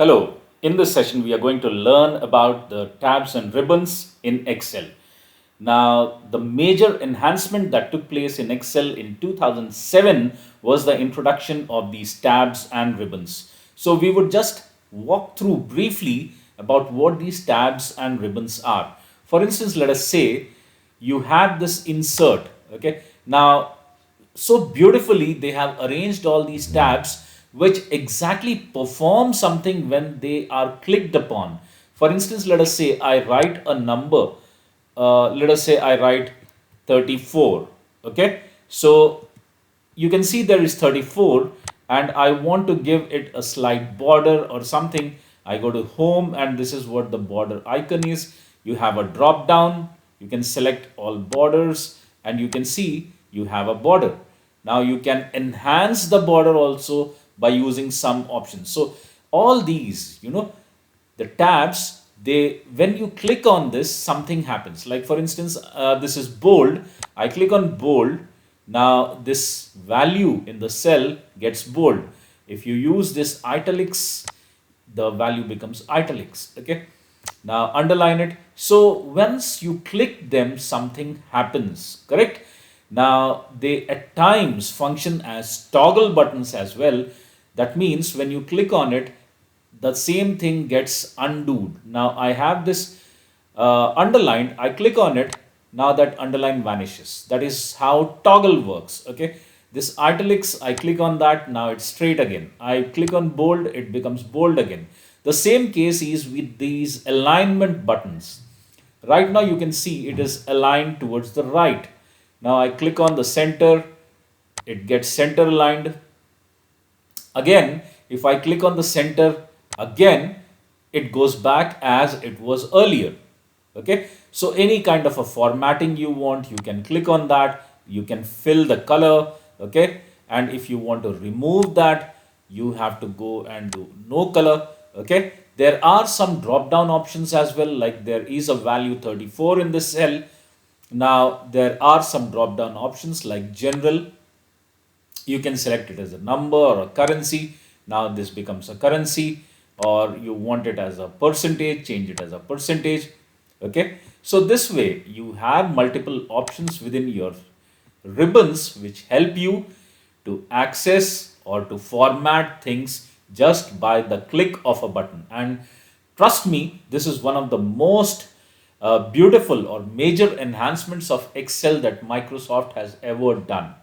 Hello, in this session we are going to learn about the tabs and ribbons in Excel. Now, the major enhancement that took place in Excel in 2007 was the introduction of these tabs and ribbons. So, we would just walk through briefly about what these tabs and ribbons are. For instance, let us say you have this insert, okay? Now, so beautifully they have arranged all these tabs which exactly perform something when they are clicked upon. For instance, let us say I write a number. Let us say I write 34. Okay, so you can see there is 34 and I want to give it a slight border or something. I go to home and this is what the border icon is. You have a drop down, you can select all borders and you can see you have a border. Now you can enhance the border also by using some options. So all these, the tabs, they when you click on this, something happens. Like for instance, this is bold. I click on bold. Now this value in the cell gets bold. If you use this italics, the value becomes italics. Okay. Now underline it. So once you click them, something happens. Correct. Now they at times function as toggle buttons as well. That means when you click on it, the same thing gets undone. Now I have this underlined. I click on it. Now that underline vanishes. That is how toggle works. Okay. This italics, I click on that. Now it's straight again. I click on bold. It becomes bold again. The same case is with these alignment buttons. Right now you can see it is aligned towards the right. Now I click on the center. It gets center aligned. Again, if I click on the center, again, it goes back as it was earlier. Okay. So any kind of a formatting you want, you can click on that. You can fill the color. Okay. And if you want to remove that, you have to go and do no color. Okay. There are some drop down options as well. Like there is a value 34 in this cell. Now there are some drop down options like general. You can select it as a number or a currency. Now this becomes a currency, or you want it as a percentage, change it as a percentage. Okay. So this way you have multiple options within your ribbons which help you to access or to format things just by the click of a button. And trust me, this is one of the most beautiful or major enhancements of Excel that Microsoft has ever done.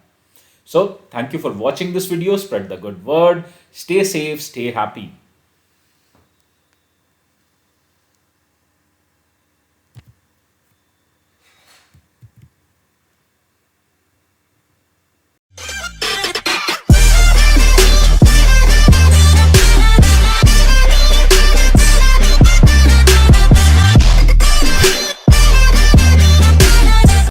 So thank you for watching this video. Spread the good word. Stay safe, stay happy.